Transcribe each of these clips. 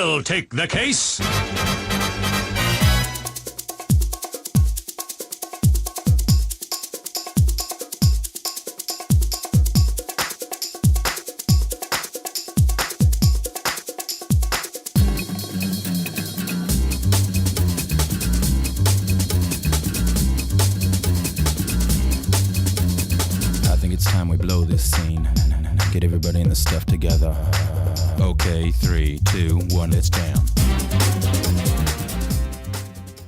I'll take the case. We blow this scene. Get everybody in the stuff together. Okay, 3, 2, 1, let's jam.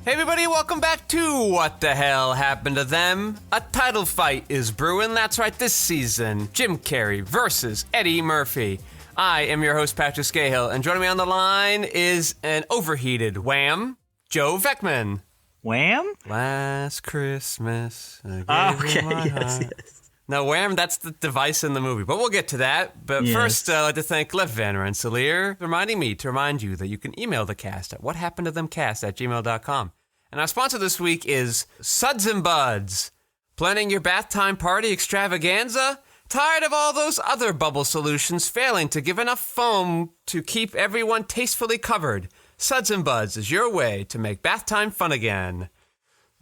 Hey everybody, welcome back to What the Hell Happened to Them? A title fight is brewing, that's right, this season. Jim Carrey versus Eddie Murphy. I am your host, Patrick Skeyhill, and joining me on the line is an overheated Wham, Joe Vekeman. Wham? Last Christmas, I gave Okay, you my yes, heart. yes. Now, Wham, that's the device in the movie, but we'll get to that. But Yes. first, I'd like to thank Lev Van Rensselaer reminding me to remind you that you can email the cast at whathappenedtothemcast@gmail.com. And our sponsor this week is Suds and Buds. Planning your bath time party extravaganza? Tired of all those other bubble solutions failing to give enough foam to keep everyone tastefully covered? Suds and Buds is your way to make bath time fun again.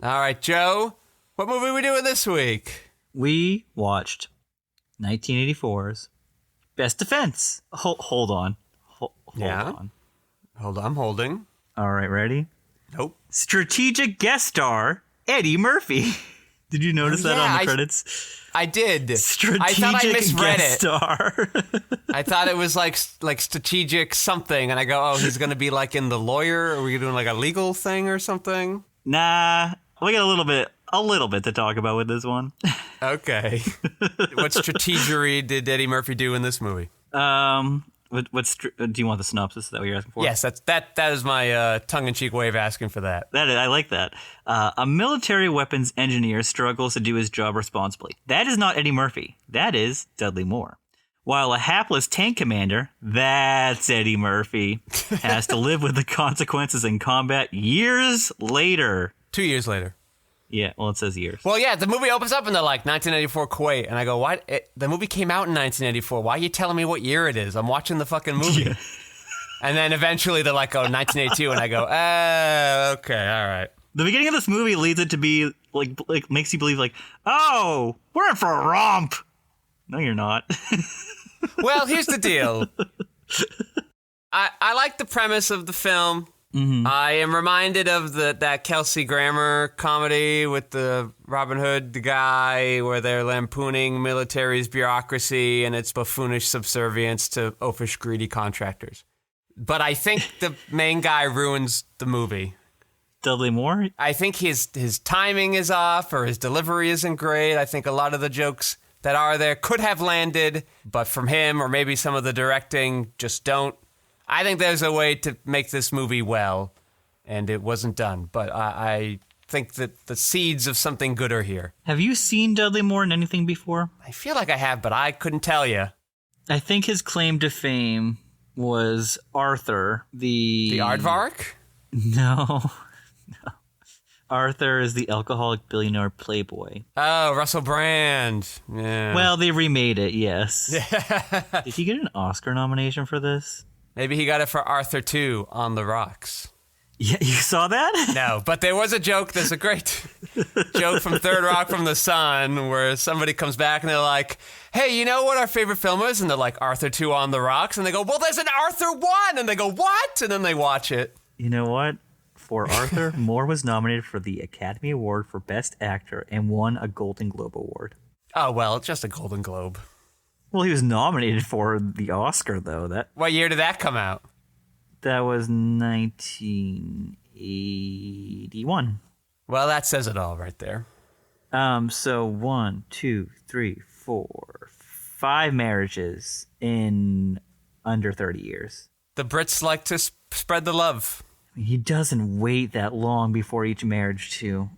All right, Joe, what movie are we doing this week? We watched 1984's Best Defense. Hold on. Hold on. Hold on, I'm holding. All right, ready? Nope. Strategic guest star Eddie Murphy. Did you notice that on the credits? I did. Strategic I thought I misread guest it. star. I thought it was like strategic something, and I go, oh, he's going to be like in The Lawyer? Are we doing like a legal thing or something? Nah, we got a little bit to talk about with this one. Okay. What strategery did Eddie Murphy do in this movie? Do you want the synopsis? Is that what you're asking for? Yes, that is my tongue-in-cheek way of asking for that. I like that. A military weapons engineer struggles to do his job responsibly. That is not Eddie Murphy. That is Dudley Moore. While a hapless tank commander, that's Eddie Murphy, has to live with the consequences in combat years later. 2 years later. Yeah, well, it says years. Well, yeah, the movie opens up and they're like, 1984 Kuwait. And I go, why? The movie came out in 1984. Why are you telling me what year it is? I'm watching the fucking movie. Yeah. And then eventually they're like, oh, 1982. And I go, okay, all right. The beginning of this movie leads it to be, like makes you believe, like, oh, we're in for a romp. No, you're not. Well, here's the deal. I like the premise of the film. Mm-hmm. I am reminded of that Kelsey Grammer comedy with the Robin Hood, the guy, where they're lampooning military's bureaucracy and its buffoonish subservience to oafish, greedy contractors. But I think the main guy ruins the movie. Dudley Moore? I think his timing is off, or his delivery isn't great. I think a lot of the jokes that are there could have landed, but from him, or maybe some of the directing, just don't. I think there's a way to make this movie well, and it wasn't done. But I think that the seeds of something good are here. Have you seen Dudley Moore in anything before? I feel like I have, but I couldn't tell you. I think his claim to fame was Arthur, the Aardvark? No. Arthur is the alcoholic billionaire playboy. Oh, Russell Brand. Yeah. Well, they remade it, yes. Did he get an Oscar nomination for this? Maybe he got it for Arthur 2 on the Rocks. Yeah, you saw that? No, but there was a joke. There's a great joke from Third Rock from the Sun where somebody comes back and they're like, hey, you know what our favorite film is? And they're like, Arthur 2 on the Rocks. And they go, well, there's an Arthur 1. And they go, what? And then they watch it. You know what? For Arthur, Moore was nominated for the Academy Award for Best Actor and won a Golden Globe Award. Oh, well, it's just a Golden Globe. Well, he was nominated for the Oscar, though. What year did that come out? That was 1981. Well, that says it all right there. So 1, 2, 3, 4, 5 marriages in under 30 years. The Brits like to spread the love. He doesn't wait that long before each marriage, too.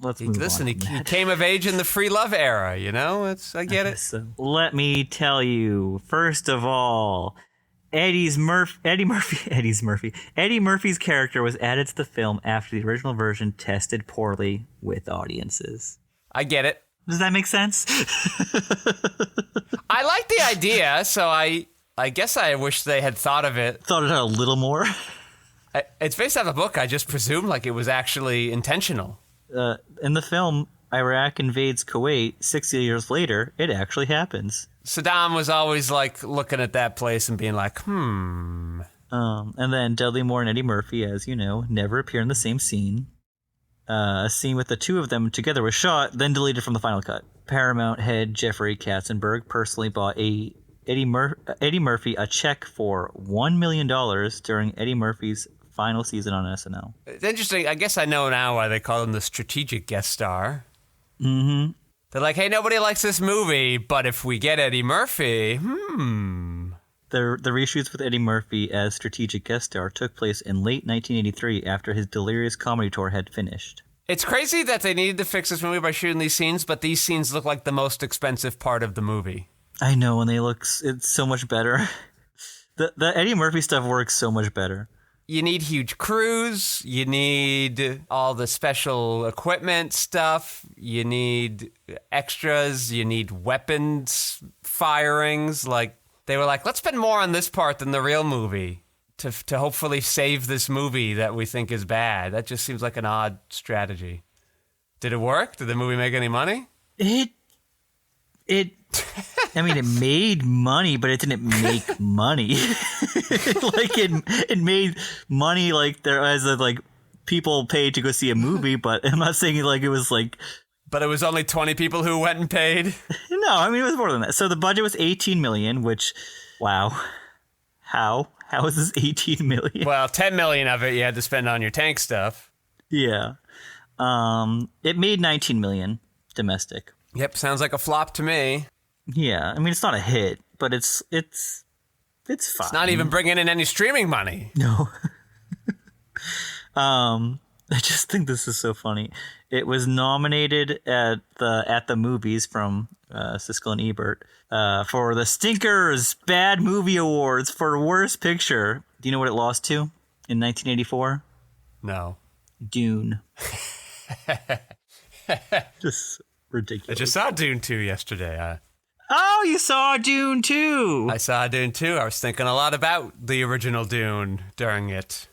Let's move Listen, on. He came of age in the free love era, you know? I get it. So, let me tell you, first of all, Eddie Murphy's character was added to the film after the original version tested poorly with audiences. I get it. Does that make sense? I like the idea, so I I guess I wish they had thought of it. Thought it out a little more. It's based off a book. I just presumed like it was actually intentional. In the film, Iraq invades Kuwait. 60 years later, it actually happens. Saddam was always like looking at that place and being like, And then Dudley Moore and Eddie Murphy, as you know, never appear in the same scene. A scene with the two of them together was shot, then deleted from the final cut. Paramount head Jeffrey Katzenberg personally bought Eddie Murphy a check for $1 million during Eddie Murphy's final season on SNL. It's interesting. I guess I know now why they call him the strategic guest star. Mm-hmm. They're like, hey, nobody likes this movie, but if we get Eddie Murphy, The reshoots with Eddie Murphy as strategic guest star took place in late 1983 after his Delirious comedy tour had finished. It's crazy that they needed to fix this movie by shooting these scenes, but these scenes look like the most expensive part of the movie. I know, and it's so much better. The Eddie Murphy stuff works so much better. You need huge crews. You need all the special equipment stuff. You need extras. You need weapons firings. Like, they were like, let's spend more on this part than the real movie to hopefully save this movie that we think is bad. That just seems like an odd strategy. Did it work? Did the movie make any money? I mean, it made money, but it didn't make money. Like it made money like there as like people paid to go see a movie, but I'm not saying like it was like. But it was only 20 people who went and paid. No, I mean it was more than that. So the budget was $18 million, which, wow, how is this $18 million? Well, $10 million of it you had to spend on your tank stuff. Yeah, it made $19 million domestic. Yep, sounds like a flop to me. Yeah, I mean it's not a hit, but it's fine. It's not even bringing in any streaming money. No. I just think this is so funny. It was nominated at the movies from Siskel and Ebert for the Stinkers Bad Movie Awards for Worst Picture. Do you know what it lost to in 1984? No. Dune. Just ridiculous. I just saw Dune 2 yesterday. Oh, you saw Dune 2. I saw Dune 2. I was thinking a lot about the original Dune during it.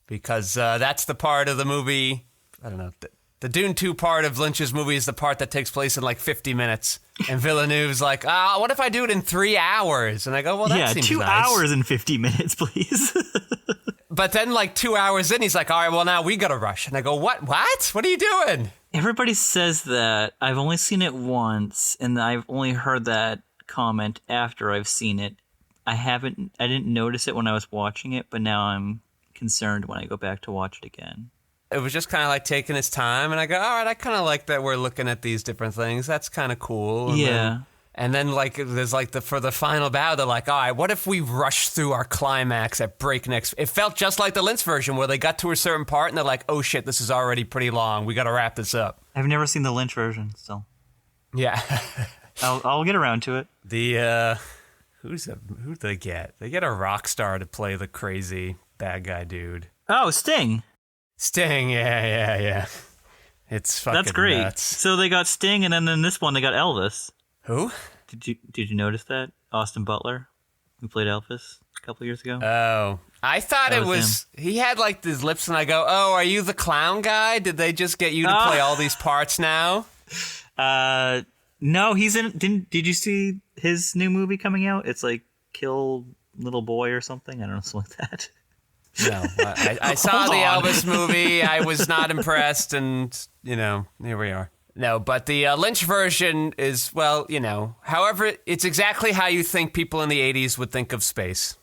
Because that's the part of the movie, I don't know, the Dune 2 part of Lynch's movie is the part that takes place in like 50 minutes. And Villeneuve's like, what if I do it in 3 hours? And I go, well, that seems 2 nice. hours and 50 minutes, please. But then like 2 hours in, he's like, all right, well, now we got to rush. And I go, what? What are you doing? Everybody says that. I've only seen it once, and I've only heard that comment after I've seen it. I didn't notice it when I was watching it, but now I'm concerned when I go back to watch it again. It was just kind of like taking his time, and I go, all right, I kind of like that we're looking at these different things. That's kind of cool. And then like there's like for the final bow, they're like, all right, what if we rush through our climax at breakneck? It felt just like the Lynch version where they got to a certain part and they're like, oh shit, this is already pretty long. We got to wrap this up. I've never seen the Lynch version still. Yeah. I'll get around to it. Who'd they get? They get a rock star to play the crazy bad guy dude. Oh, Sting. Sting, yeah. It's fucking That's great. nuts. So they got Sting, and then in this one they got Elvis. Who? Did you notice that? Austin Butler, who played Elvis a couple years ago. Oh, I thought it was he had like his lips, and I go, oh, are you the clown guy? Did they just get you to play all these parts now? No, he's in. Did you see his new movie coming out? It's like Kill Little Boy or something. I don't know, something like that. No, I saw the Elvis movie. I was not impressed, and here we are. No, but the Lynch version is, well, however, it's exactly how you think people in the 80s would think of space.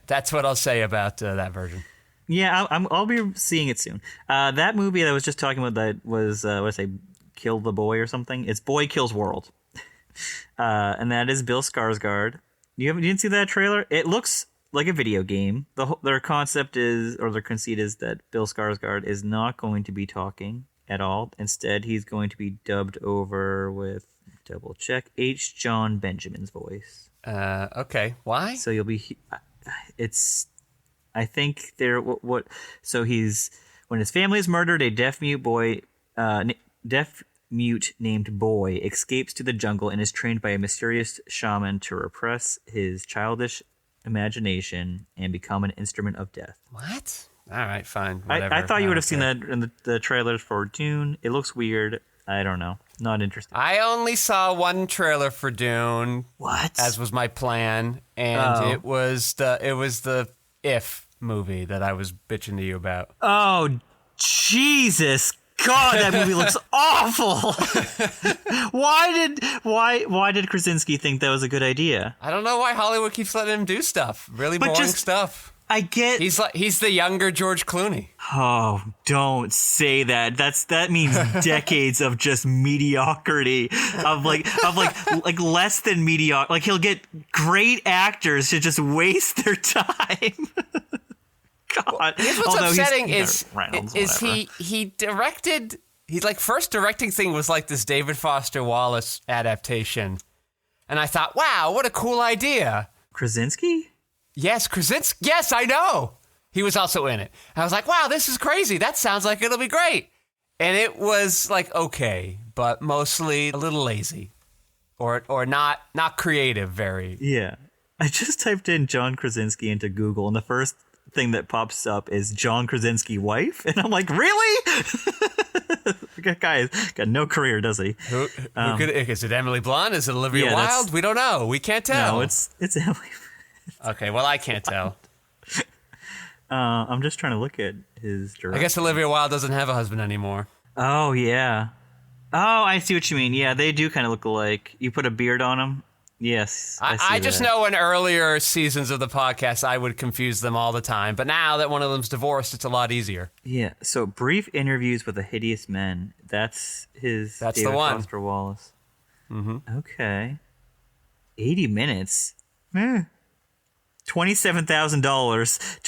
That's what I'll say about that version. Yeah, I'll be seeing it soon. That movie that I was just talking about that was, Kill the Boy or something. It's Boy Kills World. And that is Bill Skarsgård. You didn't see that trailer? It looks like a video game. Their concept is, or their conceit is that Bill Skarsgård is not going to be talking at all. Instead, he's going to be dubbed over with, double check, H. John Benjamin's voice. Okay. Why? So you'll be, I think they're, so when his family is murdered, a deaf mute named Boy escapes to the jungle and is trained by a mysterious shaman to repress his childish imagination and become an instrument of death. What? All right, fine. Whatever. I thought you would have seen Okay. that in the trailers for Dune. It looks weird. I don't know. Not interested. I only saw one trailer for Dune, What? as was my plan, and Oh. it was the If movie that I was bitching to you about. Oh, Jesus. God, that movie looks awful. Why did Krasinski think that was a good idea? I don't know why Hollywood keeps letting him do stuff. Really But boring just- stuff. I get. He's the younger George Clooney. Oh, don't say that. That means decades of just mediocrity, of like less than mediocre. Like he'll get great actors to just waste their time. God. Here's what's Although upsetting he's Reynolds, is whatever. he directed. He's like first directing thing was like this David Foster Wallace adaptation, and I thought, wow, what a cool idea. Krasinski? Yes, Krasinski. Yes, I know. He was also in it. I was like, wow, this is crazy. That sounds like it'll be great. And it was like okay, but mostly a little lazy, or not creative. Very. Yeah. I just typed in John Krasinski into Google, and the first thing that pops up is John Krasinski wife, and I'm like, really? That guy got no career, does he? Who could? Is it Emily Blunt? Is it Olivia Yeah, Wilde? We don't know. We can't tell. No, it's Emily. Okay, well, I can't tell. I'm just trying to look at his direction. I guess Olivia Wilde doesn't have a husband anymore. Oh, yeah. Oh, I see what you mean. Yeah, they do kind of look alike. You put a beard on them? Yes. I just that. know in earlier seasons of the podcast, I would confuse them all the time. But now that one of them's divorced, it's a lot easier. Yeah, so Brief Interviews with the Hideous Men. That's his That's David the one. Foster Wallace. Mm-hmm. Okay. 80 minutes. $27,000.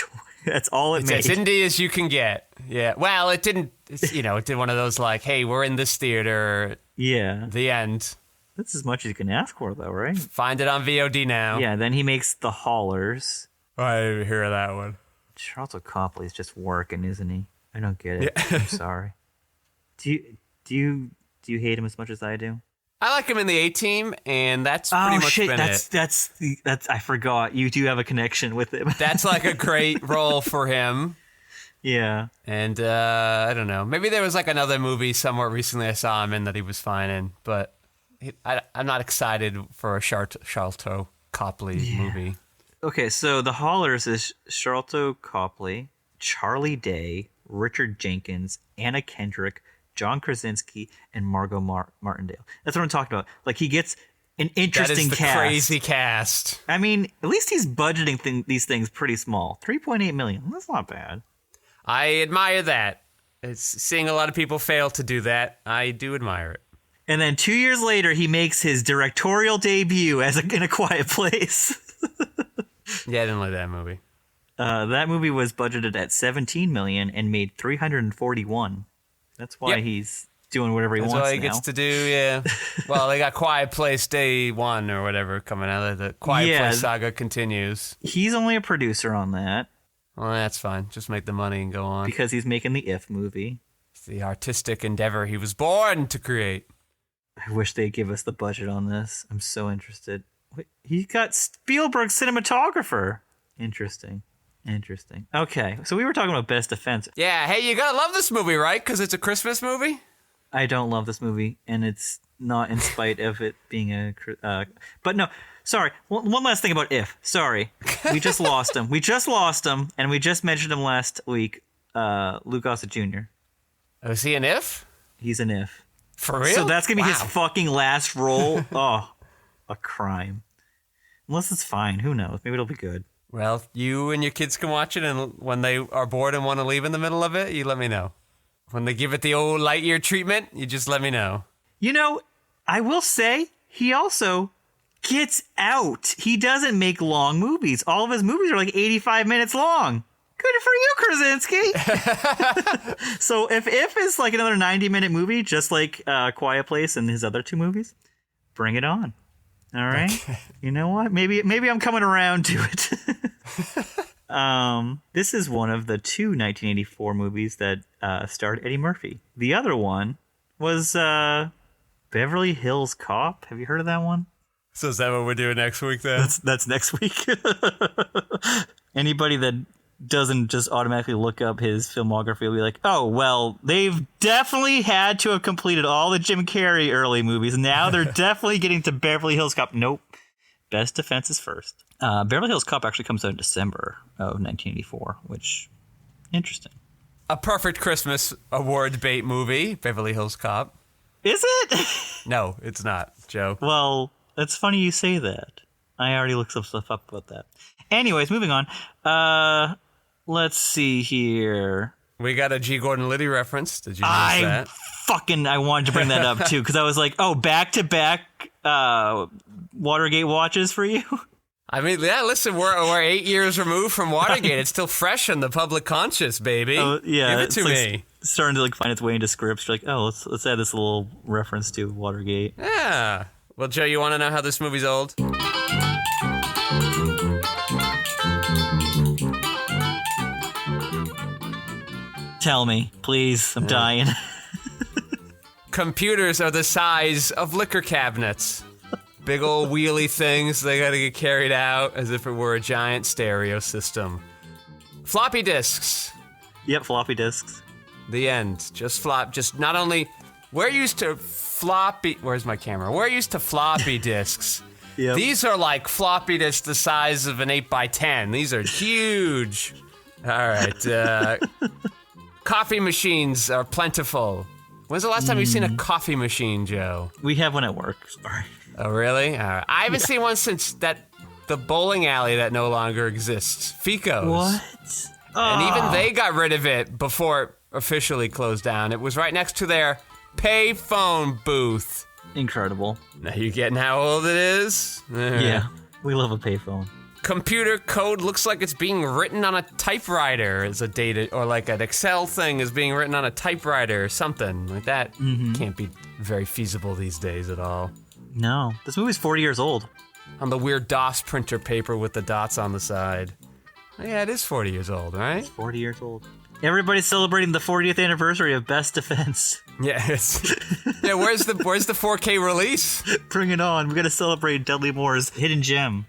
That's all it It's made. as indie as you can get. Yeah. Well, it didn't. It did one of those like, hey, we're in this theater. Yeah. The end. That's as much as you can ask for, though, right? Find it on VOD now. Yeah, then he makes The Haulers. I didn't hear that one. Charlton Copley's just working, isn't he? I don't get it. I'm sorry. Do you hate him as much as I do? I like him in the A-Team, and that's pretty much been it. That's I forgot. You do have a connection with him. That's like a great role for him. Yeah. And I don't know. Maybe there was like another movie somewhere recently I saw him in that he was fine in, but I'm not excited for a Charlton Copley movie. Okay, so The Haulers is Charlton Copley, Charlie Day, Richard Jenkins, Anna Kendrick, John Krasinski, and Margot Martindale. That's what I'm talking about. Like, he gets an interesting That is the cast. crazy cast. I mean, at least he's budgeting these things pretty small. $3.8 million. That's not bad. I admire that. Seeing a lot of people fail to do that, I do admire it. And then 2 years later, he makes his directorial debut as in A Quiet Place. Yeah, I didn't like that movie. That movie was budgeted at $17 million and made $341. That's why he's doing whatever he That's wants all he now. gets to do, yeah. Well, they got Quiet Place Day 1 or whatever coming out. The Quiet Place saga continues. He's only a producer on that Well, that's fine. Just make the money and go on. because he's making the If movie. It's the artistic endeavor he was born to create. I wish they'd give us the budget on this. I'm so interested. Wait, he got Spielberg cinematographer. Interesting. Okay, so we were talking about best defense. Yeah, hey, you gotta love this movie, right? Because it's a Christmas movie? I don't love this movie, and it's not in spite of it being a... but no, sorry. One last thing about If. Sorry. We just lost him. And we just mentioned him last week. Lou Gossett Jr. Oh, is he an If? He's an If. For real? So that's going to be his Wow. fucking last role? Oh, a crime. Unless it's fine. Who knows? Maybe it'll be good. Well, you and your kids can watch it, and when they are bored and want to leave in the middle of it, you let me know. When they give it the old Lightyear treatment, you just let me know. You know, I will say, he also gets out. He doesn't make long movies. All of his movies are like 85 minutes long. Good for you, Krasinski. So if is like another 90-minute movie, just like Quiet Place and his other two movies, bring it on. All right. Okay. You know what? Maybe I'm coming around to it. This is one of the two 1984 movies that starred Eddie Murphy. The other one was Beverly Hills Cop. Have you heard of that one? So is that what we're doing next week then? That's next week. Anybody that doesn't just automatically look up his filmography will be like, oh, well, they've definitely had to have completed all the Jim Carrey early movies. Now they're definitely getting to Beverly Hills Cop. Nope. Best Defense is first. Beverly Hills Cop actually comes out in December of 1984, which, interesting. A perfect Christmas award bait movie, Beverly Hills Cop. Is it? No, it's not, Joe. Well, it's funny you say that. I already looked some stuff up about that. Anyways, moving on. Let's see here. We got a G. Gordon Liddy reference. Did you notice that? I wanted to bring that up too, because I was like, oh, back-to-back Watergate watches for you? I mean, yeah, listen, we're 8 years removed from Watergate. It's still fresh in the public conscious, baby. Oh, yeah. Give it to me. Starting to find its way into scripts. You're like, oh, let's add this little reference to Watergate. Yeah. Well, Joe, you want to know how this movie's old? Tell me, please. I'm dying. Computers are the size of liquor cabinets. Big old wheelie things. They got to get carried out as if it were a giant stereo system. Floppy disks. Yep, floppy disks. The end. Just not only... We're used to floppy... Where's my camera? We're used to floppy disks. Yep. These are like floppy disks the size of an 8x10. These are huge. All right. Coffee machines are plentiful. When's the last time you've seen a coffee machine, Joe? We have one at work. Sorry. Oh, really? All right. I haven't seen one since the bowling alley that no longer exists. Fico's. What? And even they got rid of it before it officially closed down. It was right next to their payphone booth. Incredible. Now you getting how old it is? Yeah, we love a payphone. Computer code looks like it's being written on a typewriter as a data, or like an Excel thing is being written on a typewriter or something like that. Can't be very feasible these days at all. No, this movie's 40 years old. On the weird DOS printer paper with the dots on the side. Yeah, it is 40 years old, right? It's 40 years old. Everybody's celebrating the 40th anniversary of Best Defense. Yeah, yeah. Where's the 4K release? Bring it on. We got to celebrate Dudley Moore's hidden gem.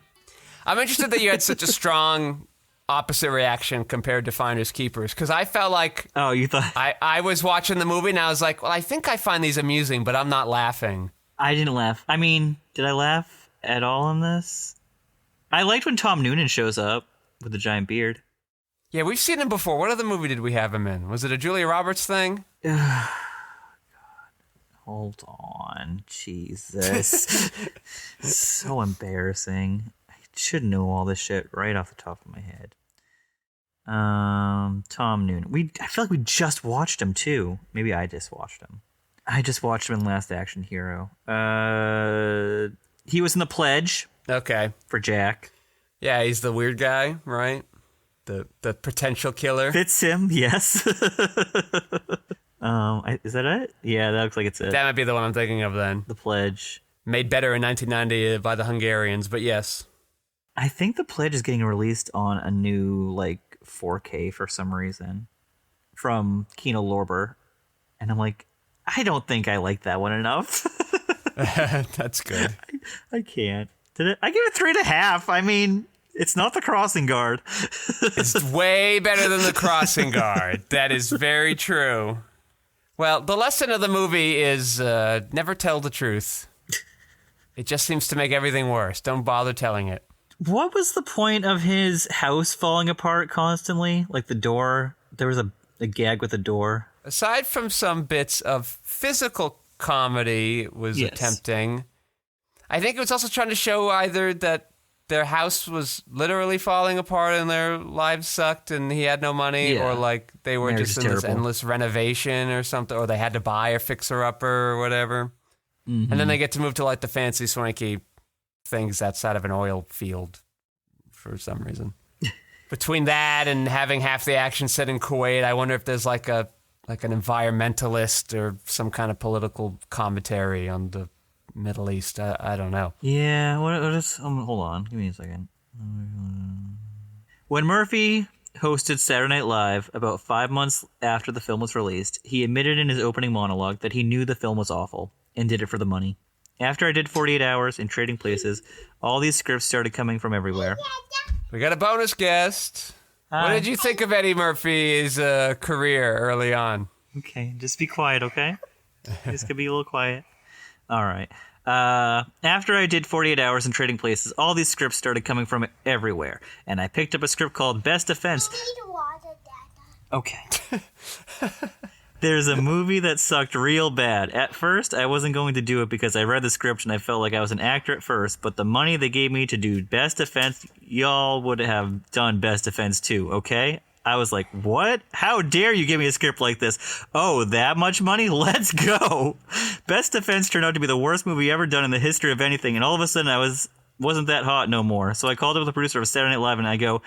I'm interested that you had such a strong opposite reaction compared to Finders Keepers, because I felt like... Oh, you thought... I was watching the movie and I was like, well, I think I find these amusing, but I'm not laughing. I didn't laugh. I mean, did I laugh at all in this? I liked when Tom Noonan shows up with the giant beard. Yeah, we've seen him before. What other movie did we have him in? Was it a Julia Roberts thing? God. Hold on. Jesus. So embarrassing. I should know all this shit right off the top of my head. Tom Noonan. I feel like we just watched him too. Maybe I just watched him. I just watched him in Last Action Hero. He was in The Pledge. Okay. For Jack. Yeah, he's the weird guy, right? The potential killer. Fits him, yes. Is that it? Yeah, that looks like it's it. That might be the one I'm thinking of then. The Pledge. Made better in 1990 by the Hungarians, but yes. I think The Pledge is getting released on a new, 4K for some reason. From Kino Lorber. And I'm like, I don't think I like that one enough. That's good. I can't. I give it 3.5. I mean... It's not The Crossing Guard. It's way better than The Crossing Guard. That is very true. Well, the lesson of the movie is never tell the truth. It just seems to make everything worse. Don't bother telling it. What was the point of his house falling apart constantly? Like the door? There was a gag with the door. Aside from some bits of physical comedy it was attempting, I think it was also trying to show either that their house was literally falling apart and their lives sucked and he had no money, or they were just in this endless renovation or something, or they had to buy a fixer-upper or whatever. Mm-hmm. And then they get to move to the fancy swanky things outside of an oil field for some reason. Between that and having half the action set in Kuwait, I wonder if there's an environmentalist or some kind of political commentary on the Middle East. I don't know. Yeah, what is... hold on. Give me a second. When Murphy hosted Saturday Night Live about 5 months after the film was released, he admitted in his opening monologue that he knew the film was awful and did it for the money. After I did 48 hours in Trading Places, all these scripts started coming from everywhere. We got a bonus guest. What did you think of Eddie Murphy's career early on? Okay, just be quiet, okay? Just gonna be a little quiet. All right. After I did 48 hours in Trading Places, all these scripts started coming from everywhere. And I picked up a script called Best Defense. Okay. There's a movie that sucked real bad. At first, I wasn't going to do it because I read the script and I felt like I was an actor at first, but the money they gave me to do Best Defense, y'all would have done Best Defense too, okay? I was like, what? How dare you give me a script like this? Oh, that much money? Let's go. Best Defense turned out to be the worst movie ever done in the history of anything, and all of a sudden I wasn't that hot no more. So I called up the producer of Saturday Night Live and I go,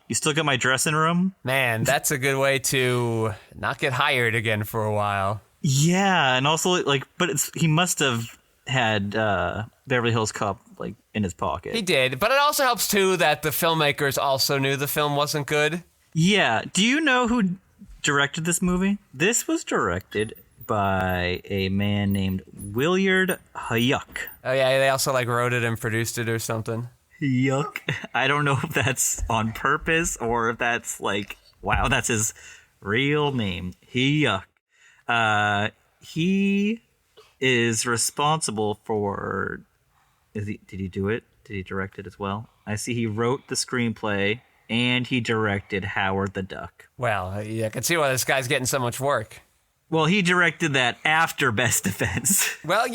you still got my dressing room? Man, that's a good way to not get hired again for a while. Yeah, and also, but he must have had Beverly Hills Cop, in his pocket. He did, but it also helps, too, that the filmmakers also knew the film wasn't good. Yeah. Do you know who directed this movie? This was directed by a man named Willard Hyuck. Oh, yeah, they also, wrote it and produced it or something. Hyuck. I don't know if that's on purpose or if that's, wow, that's his real name. Hyuck. He is responsible for... Did he do it? Did he direct it as well? I see he wrote the screenplay... And he directed Howard the Duck. Well, yeah, I can see why this guy's getting so much work. Well, he directed that after Best Defense. Well,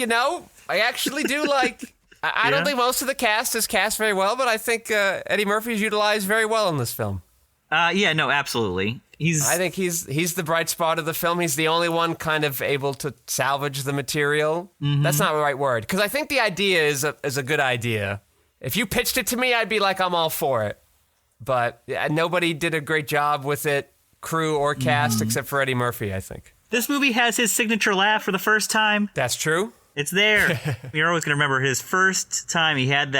I actually do I don't think most of the cast is cast very well, but I think Eddie Murphy's utilized very well in this film. Yeah, no, absolutely. I think he's the bright spot of the film. He's the only one kind of able to salvage the material. Mm-hmm. That's not the right word, because I think the idea is a good idea. If you pitched it to me, I'd be like, I'm all for it. But nobody did a great job with it, crew or cast, except for Eddie Murphy, I think. This movie has his signature laugh for the first time. That's true. It's there. You're always going to remember his first time he had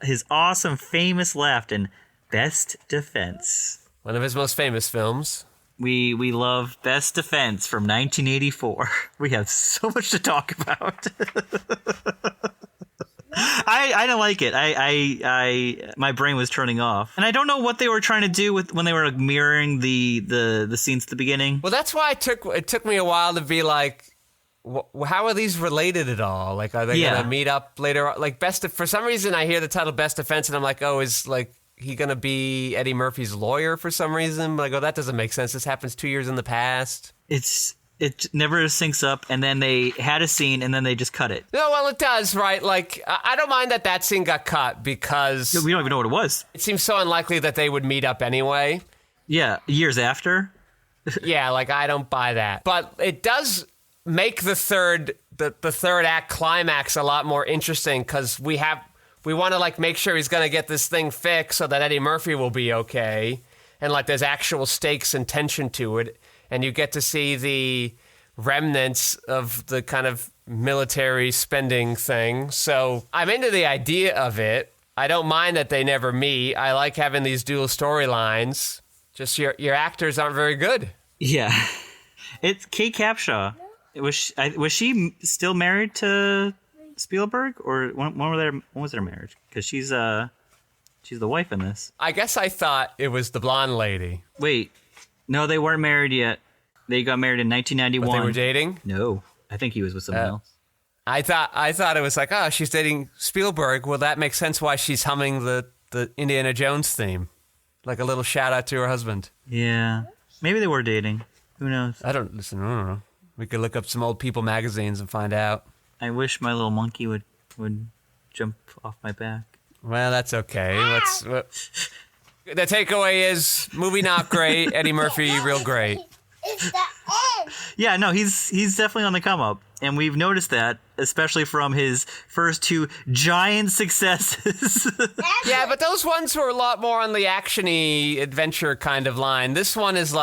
his awesome, famous laugh in Best Defense. One of his most famous films. We love Best Defense from 1984. We have so much to talk about. I don't like it. My brain was turning off, and I don't know what they were trying to do when they were mirroring the scenes at the beginning. Well, that's why it took me a while to be like, how are these related at all? Are they gonna meet up later? For some reason, I hear the title Best Defense, and I'm like, oh, is he gonna be Eddie Murphy's lawyer for some reason? But I go, that doesn't make sense. This happens 2 years in the past. It never syncs up, and then they had a scene, and then they just cut it. No, well, it does, right? I don't mind that scene got cut because... We don't even know what it was. It seems so unlikely that they would meet up anyway. Yeah, years after. Yeah, I don't buy that. But it does make the third act climax a lot more interesting because we want to, make sure he's going to get this thing fixed so that Eddie Murphy will be okay. And, there's actual stakes and tension to it. And you get to see the remnants of the kind of military spending thing. So I'm into the idea of it. I don't mind that they never meet. I like having these dual storylines. Just your actors aren't very good. Yeah. It's Kate Capshaw. Was she still married to Spielberg? Or when was their marriage? Because she's the wife in this. I guess I thought it was the blonde lady. Wait. No, they weren't married yet. They got married in 1991. But they were dating? No, I think he was with someone else. I thought it was she's dating Spielberg. Well, that makes sense why she's humming the Indiana Jones theme. A little shout out to her husband. Yeah. Maybe they were dating. Who knows? I don't know. We could look up some old People magazines and find out. I wish my little monkey would jump off my back. Well, that's okay. The takeaway is movie not great, Eddie Murphy real great. It's the end. Yeah, no, he's definitely on the come up, and we've noticed that, especially from his first two giant successes. Yeah, but those ones were a lot more on the action-y adventure kind of line. This one is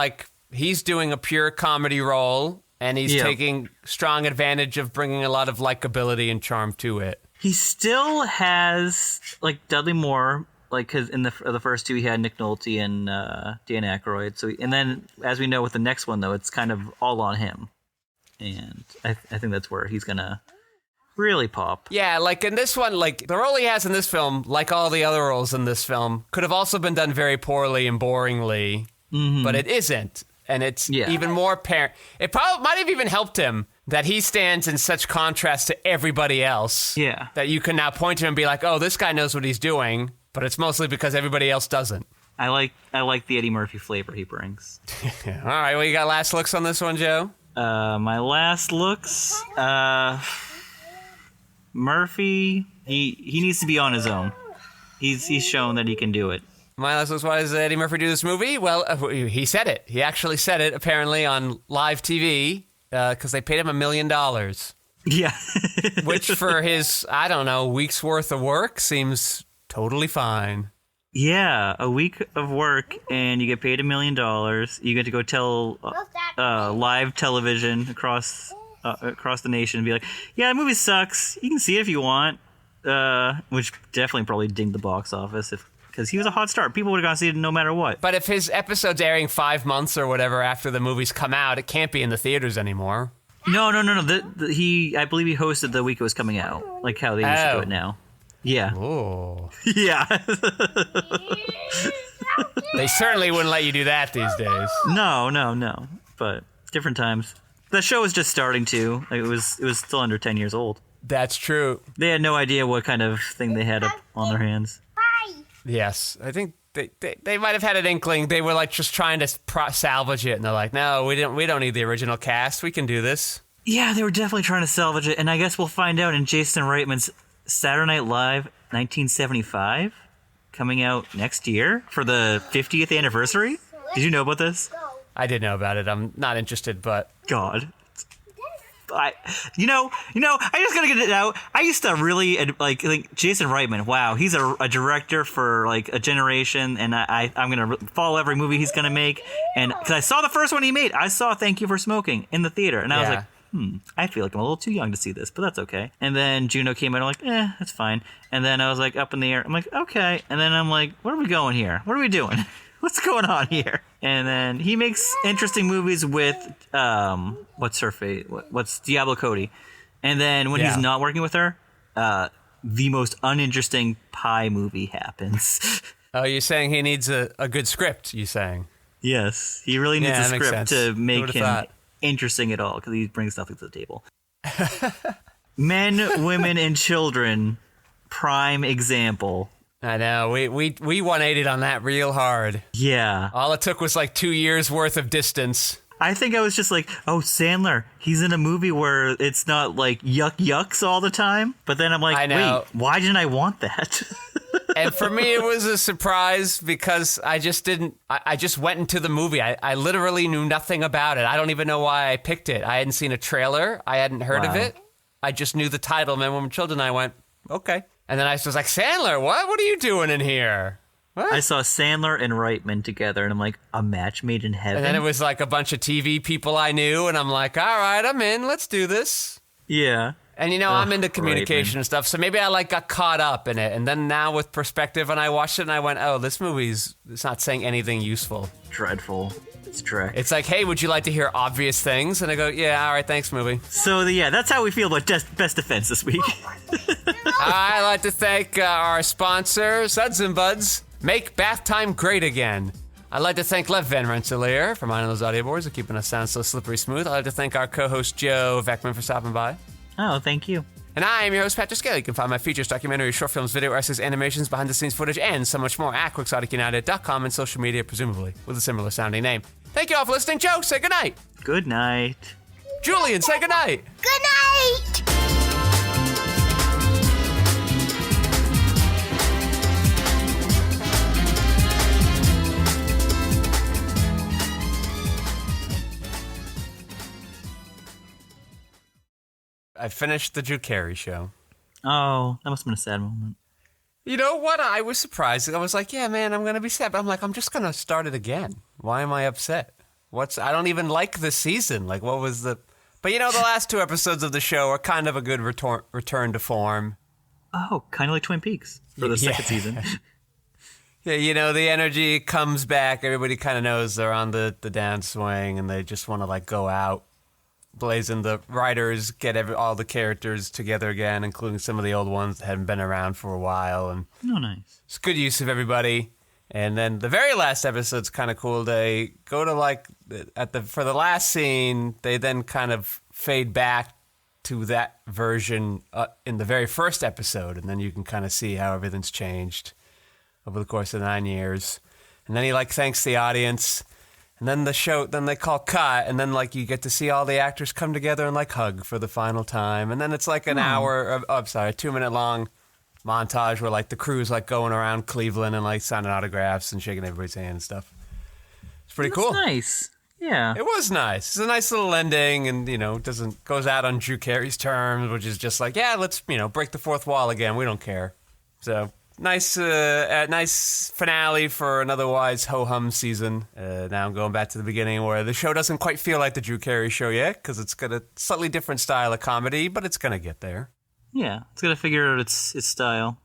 he's doing a pure comedy role, and he's taking strong advantage of bringing a lot of likability and charm to it. He still has Dudley Moore. Because in the first two, he had Nick Nolte and Dan Aykroyd. And then, as we know with the next one, though, it's kind of all on him. And I think that's where he's gonna really pop. Yeah, like in this one, like the role he has in this film, like all the other roles in this film, could have also been done very poorly and boringly, but it isn't. And it's even more apparent. It probably might have even helped him that he stands in such contrast to everybody else. Yeah. That you can now point to him and be like, oh, this guy knows what he's doing, but it's mostly because everybody else doesn't. I like the Eddie Murphy flavor he brings. All right, well, you got last looks on this one, Joe? My last looks, Murphy, he needs to be on his own. He's shown that he can do it. My last looks, why does Eddie Murphy do this movie? Well, he said it. He actually said it, apparently, on live TV, because they paid him $1 million. Yeah. Which for his, I don't know, week's worth of work seems totally fine. Yeah, a week of work, and you get paid $1 million. You get to go tell live television across the nation and be like, yeah, the movie sucks. You can see it if you want. Which definitely probably dinged the box office because he was a hot star. People would have gone to see it no matter what. But if his episode's airing 5 months or whatever after the movie's come out, it can't be in the theaters anymore. No. I believe he hosted the week it was coming out, like how they used to do it now. Yeah. Oh. Yeah. They certainly wouldn't let you do that these days. No. But different times. The show was just starting to. Like, it was still under 10 years old. That's true. They had no idea what kind of thing they had up on their hands. Yes, I think they might have had an inkling. They were like just trying to salvage it, and they're like, "No, we don't need the original cast. We can do this." Yeah, they were definitely trying to salvage it, and I guess we'll find out in Jason Reitman's Saturday Night Live 1975, coming out next year for the 50th anniversary. Did you know about this? I did know about it. I'm not interested, but God. I just gotta get it out. I used to really think Jason Reitman. Wow, he's a director for like a generation, and I'm gonna follow every movie he's gonna make. And because I saw the first one he made, I saw Thank You for Smoking in the theater, and I was like, I feel like I'm a little too young to see this, but that's okay. And then Juno came out, I'm like, that's fine. And then I was like up in the air, I'm like, okay. And then I'm like, where are we going here? What are we doing? What's going on here? And then he makes interesting movies with, what's her face? What's Diablo Cody? And then when he's not working with her, the most uninteresting pie movie happens. Oh, you're saying he needs a good script, you saying? Yes. He really needs a script to make him interesting at all, because he brings nothing to the table. Men, women, and children, prime example. I know. We 180'd on that real hard. Yeah. All it took was like 2 years worth of distance. I think I was just like, oh, Sandler, he's in a movie where it's not like yucks all the time. But then I'm like, wait, why didn't I want that? And for me, it was a surprise because I just went into the movie. I literally knew nothing about it. I don't even know why I picked it. I hadn't seen a trailer. I hadn't heard of it. I just knew the title, Men, Women, Children. I went, okay. And then I was like, Sandler, what? What are you doing in here? What? I saw Sandler and Reitman together, and I'm like, a match made in heaven? And then it was like a bunch of TV people I knew, and I'm like, all right, I'm in. Let's do this. Yeah. And, I'm into communication and stuff, so maybe I got caught up in it. And then now with perspective, and I watched it, and I went, oh, this it's not saying anything useful. Dreadful. It's Trek. It's like, hey, would you like to hear obvious things? And I go, yeah, all right, thanks, movie. So, that's how we feel about Best Defense this week. I'd like to thank our sponsor, Suds and Buds. Make bath time great again. I'd like to thank Lev Van Rensselaer for minding those audio boards and keeping us sound so slippery smooth. I'd like to thank our co-host, Joe Vekeman, for stopping by. Oh, thank you. And I am your host, Patrick Scale. You can find my features, documentaries, short films, video essays, animations, behind-the-scenes footage, and so much more at QuixoticUnited.com and social media, presumably with a similar sounding name. Thank you all for listening. Joe, say goodnight. Good night. Julian, say goodnight. Good night! I finished the Drew Carey show. Oh, that must have been a sad moment. You know what? I was surprised. I was like, yeah, man, I'm going to be sad. But I'm like, I'm just going to start it again. Why am I upset? I don't even like the season. Like, what was the... But, the last 2 episodes of the show are kind of a good return to form. Oh, kind of like Twin Peaks for the second season. Yeah, the energy comes back. Everybody kind of knows they're on the downswing, and they just want to, go out. blazing. The writers get all the characters together again, including some of the old ones that hadn't been around for a while. And Oh, nice. it's good use of everybody. And then the very last episode's kind of cool. They go to for the last scene, they then kind of fade back to that version in the very first episode, and then you can kind of see how everything's changed over the course of 9 years. And then he thanks the audience, and then then they call cut, and then you get to see all the actors come together and hug for the final time, and then it's an hour, 2-minute long montage where the crew's going around Cleveland and signing autographs and shaking everybody's hand and stuff. It's pretty cool. Nice. Yeah. It was nice. It's a nice little ending, and goes out on Drew Carey's terms, which is just let's break the fourth wall again. We don't care. So nice, nice finale for an otherwise ho hum season. Now I'm going back to the beginning where the show doesn't quite feel like the Drew Carey show yet because it's got a slightly different style of comedy, but it's gonna get there. Yeah, it's gonna figure out its style.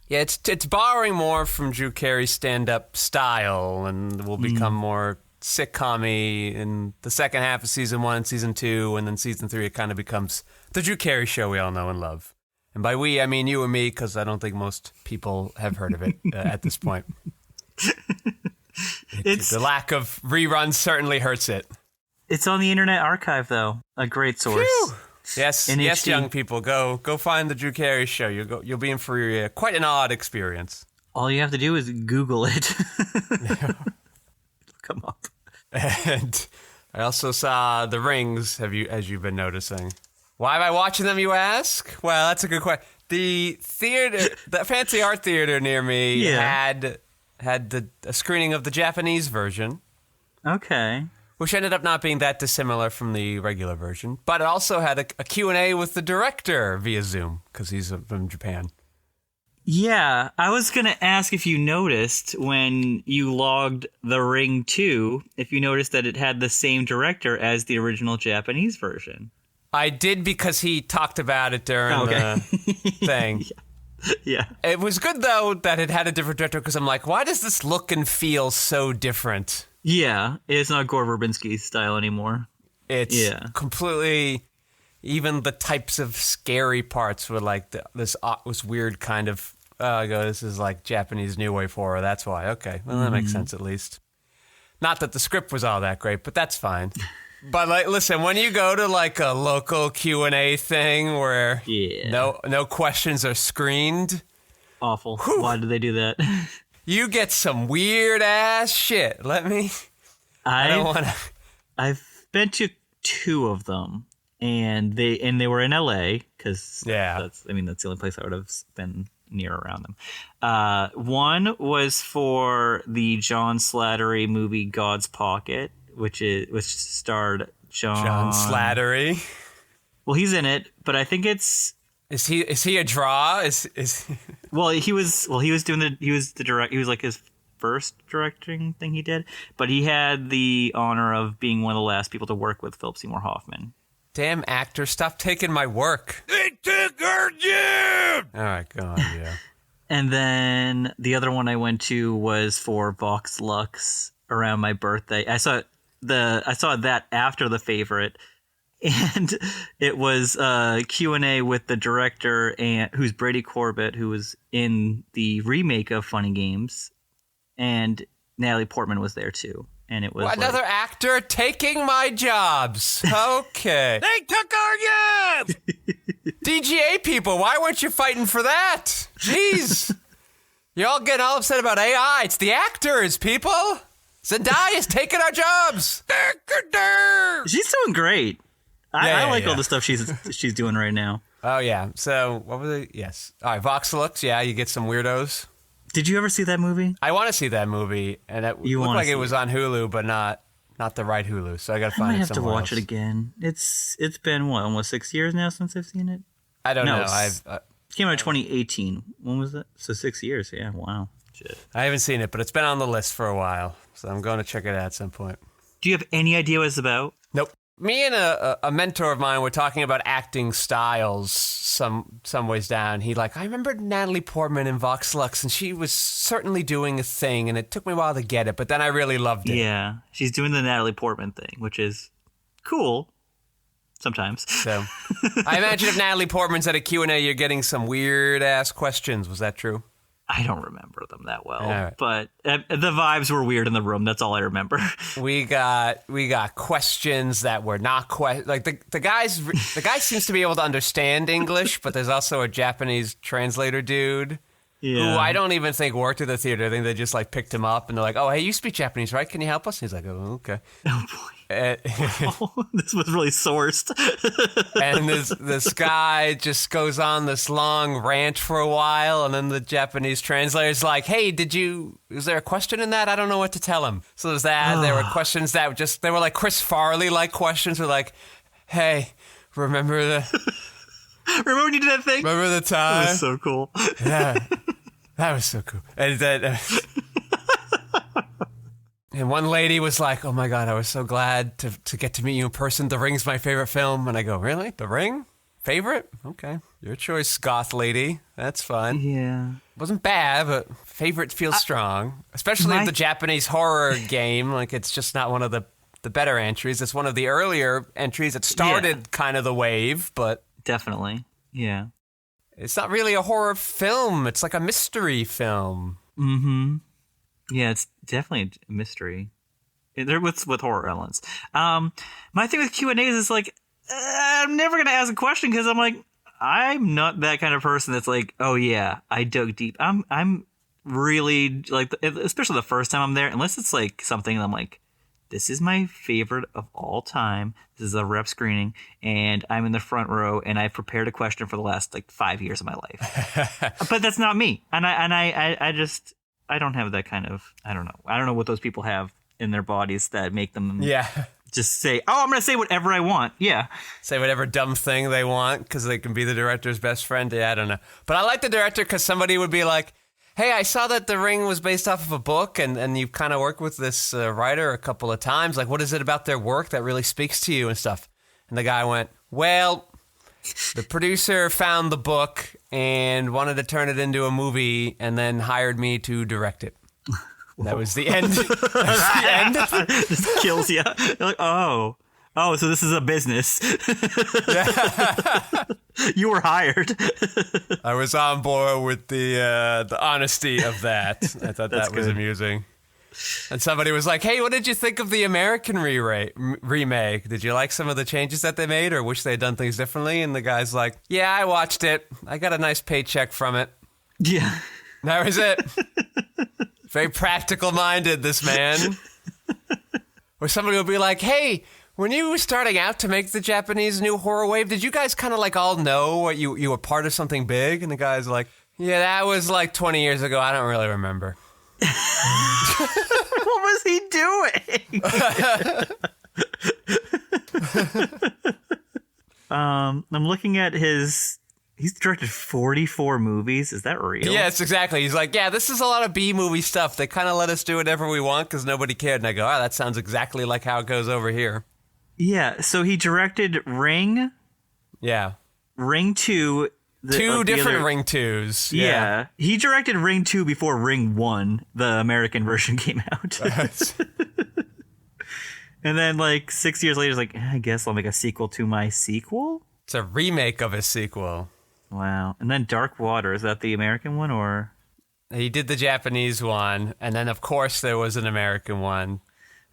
Yeah, it's borrowing more from Drew Carey's stand-up style, and will become more sitcom-y in the second half of season 1 and season 2, and then season 3 it kind of becomes the Drew Carey show we all know and love. And by we, I mean you and me, because I don't think most people have heard of it at this point. The lack of reruns certainly hurts it. It's on the Internet Archive, though. A great source. Phew. Yes, In yes, HD. young people, go find the Drew Carey show. You'll be in for quite an odd experience. All you have to do is Google it. It'll come up. And I also saw The Rings. As you've been noticing? Why am I watching them, you ask? Well, that's a good question. The fancy art theater near me had a screening of the Japanese version. Okay. Which ended up not being that dissimilar from the regular version. But it also had a Q&A with the director via Zoom, because he's from Japan. Yeah, I was going to ask if you noticed when you logged The Ring 2, if you noticed that it had the same director as the original Japanese version. I did, because he talked about it during the thing. Yeah. It was good, though, that it had a different director, because I'm like, why does this look and feel so different? Yeah, it's not Gore Verbinski's style anymore. It's completely... Even the types of scary parts were this weird kind of... this is Japanese New Wave horror, that's why. Okay, well, that makes sense at least. Not that the script was all that great, but that's fine. But listen, when you go to a local Q&A thing where no questions are screened... Awful. Whew. Why did they do that? You get some weird ass shit. I don't want to. I've been to 2 of them, and they were in LA because that's the only place I would have been near around them. One was for the John Slattery movie God's Pocket, which starred John Slattery. Well, he's in it, but I think it's. Is he a draw? Well, he was the direct. He was his first directing thing he did, but he had the honor of being one of the last people to work with Philip Seymour Hoffman. Damn actor, stop taking my work. They took our job! All right, go on, yeah. And then the other one I went to was for Vox Lux around my birthday. I saw that after The Favorite. And it was Q&A with the director, who's Brady Corbett, who was in the remake of Funny Games, and Natalie Portman was there too. And it was another actor taking my jobs. Okay. They took our jobs! DGA people, why weren't you fighting for that? Jeez. You're all getting all upset about AI. It's the actors, people. Zendaya's taking our jobs. She's doing great. I like all the stuff she's doing right now. Oh, yeah. So, what was it? Yes. All right, Vox Lux. Yeah, you get some weirdos. Did you ever see that movie? I want to see that movie, and it looked like it was on Hulu, but not the right Hulu, so I got to find it somewhere else. I might have to watch it again. It's been, almost 6 years now since I've seen it? I don't know. It came out in 2018. When was that? So 6 years, yeah. Wow. Shit. I haven't seen it, but it's been on the list for a while, so I'm going to check it out at some point. Do you have any idea what it's about? Nope. Me and a mentor of mine were talking about acting styles some ways down. I remember Natalie Portman in Vox Lux, and she was certainly doing a thing, and it took me a while to get it, but then I really loved it. Yeah, she's doing the Natalie Portman thing, which is cool. sometimes. So I imagine if Natalie Portman's at a Q&A, you're getting some weird-ass questions. Was that true? I don't remember them that well, right. but the vibes were weird in the room. That's all I remember. We got questions that were not like the guy seems to be able to understand English, but there's also a Japanese translator dude who I don't even think worked at the theater. I think they just like picked him up and they're like, "Oh, hey, you speak Japanese, right? Can you help us?" He's like, "Oh, okay." Oh boy. This was really sourced. And this guy just goes on this long rant for a while, and then the Japanese translator's like, "Hey, is there a question in that? I don't know what to tell him." So there's that. There were questions that they were like Chris Farley-like questions. Were like, "Hey, remember Remember when you did that thing? remember the time?" That was so cool. Yeah, that was so cool. And one lady was like, "Oh my God, I was so glad to get to meet you in person. The Ring's my favorite film." And I go, "Really? The Ring? Favorite? Okay. Your choice, goth lady. That's fun." Yeah. Wasn't bad, but favorite feels strong. Especially the Japanese horror game. Like, it's just not one of the better entries. It's one of the earlier entries that started kind of the wave, but... Definitely. Yeah. It's not really a horror film. It's like a mystery film. Mm-hmm. Yeah, it's definitely a mystery. They're with horror elements. My thing with Q&As is like, I'm never going to ask a question because I'm like, I'm not that kind of person that's like, oh yeah, I dug deep. I'm really like, especially the first time I'm there, unless it's like something I'm like, this is my favorite of all time. This is a rep screening, and I'm in the front row, and I've prepared a question for the last like 5 years of my life. But that's not me, and I don't have that kind of, I don't know what those people have in their bodies that make them just say, "Oh, I'm going to say whatever I want." Yeah. Say whatever dumb thing they want because they can be the director's best friend. Yeah, I don't know. But I like the director because somebody would be like, "Hey, I saw that The Ring was based off of a book and you've kind of worked with this writer a couple of times. Like, what is it about their work that really speaks to you and stuff?" And the guy went, "Well, the producer found the book and wanted to turn it into a movie and then hired me to direct it." That was the end. That was the end. Just kills you. You're like, oh, so this is a business. You were hired. I was on board with the honesty of that. I thought that was amusing. And somebody was like, "Hey, what did you think of the American remake? Did you like some of the changes that they made or wish they had done things differently?" And the guy's like, "Yeah, I watched it. I got a nice paycheck from it." Yeah. That was it. Very practical-minded, this man. Or somebody will be like, "Hey, when you were starting out to make the Japanese new horror wave, did you guys kind of like all know what you were part of something big?" And the guy's like, "Yeah, that was like 20 years ago. I don't really remember." What was he doing? I'm looking at he's directed 44 movies. Is that real? Yes, exactly. He's like, "Yeah, this is a lot of B-movie stuff. They kind of let us do whatever we want because nobody cared." And I go, "Oh, that sounds exactly like how it goes over here." Yeah, so he directed Ring. Yeah. Ring 2. Two different Ring 2s. Yeah. He directed Ring 2 before Ring 1, the American version, came out. And then, like, 6 years later, he's like, I guess I'll make a sequel to my sequel? It's a remake of his sequel. Wow. And then Dark Water, is that the American one, or? He did the Japanese one, and then, of course, there was an American one.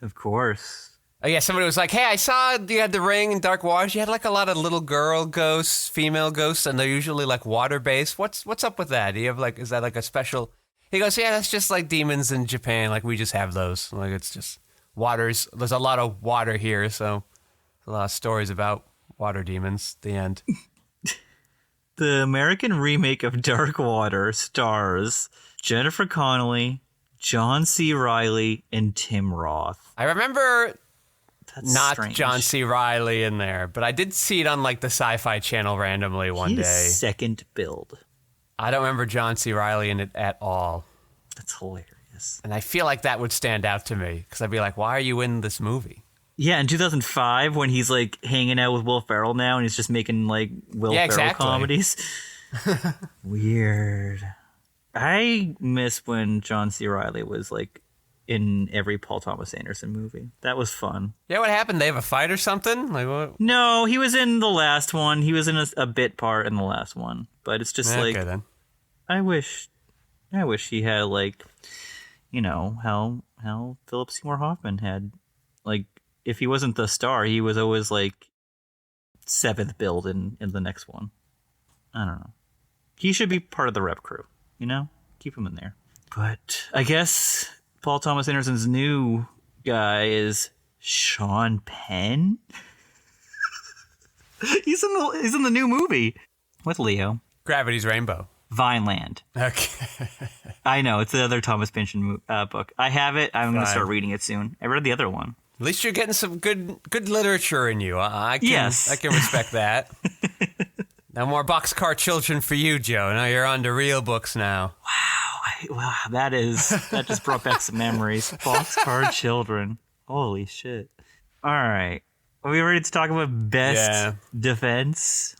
Of course. Oh, yeah, somebody was like, "Hey, I saw you had The Ring and Dark Waters. You had, like, a lot of little girl ghosts, female ghosts, and they're usually, like, water-based. What's up with that? Do you have, like, is that, like, a special..." He goes, "Yeah, that's just, like, demons in Japan. Like, we just have those. Like, it's just waters. There's a lot of water here, so a lot of stories about water demons." The end. The American remake of Dark Water stars Jennifer Connelly, John C. Reilly, and Tim Roth. I remember... That's not strange. John C. Reilly in there, but I did see it on like the Sci-Fi Channel randomly one day. Second build. I don't remember John C. Reilly in it at all. That's hilarious. And I feel like that would stand out to me because I'd be like, "Why are you in this movie?" Yeah, in 2005 when he's like hanging out with Will Ferrell now and he's just making like Will Ferrell comedies. Weird. I miss when John C. Reilly was like in every Paul Thomas Anderson movie. That was fun. Yeah, what happened? They have a fight or something? Like what? No, he was in the last one. He was in a bit part in the last one. But it's just Okay, like, then. I wish he had, like, you know, how Philip Seymour Hoffman had, like, if he wasn't the star, he was always, like, 7th build in the next one. I don't know. He should be part of the rep crew, you know? Keep him in there. But I guess Paul Thomas Anderson's new guy is Sean Penn. He's in the new movie with Leo. Gravity's Rainbow. Vineland. Okay. I know, it's the other Thomas Pynchon book. I have it. I'm going to Fine. start reading it soon. I read the other one. At least you're getting some good literature in you. I can Yes. respect that. No more Boxcar Children for you, Joe. Now you're on to real books now. Wow, that just brought back some memories. Boxcar Children. Holy shit. All right. Are we ready to talk about best defense?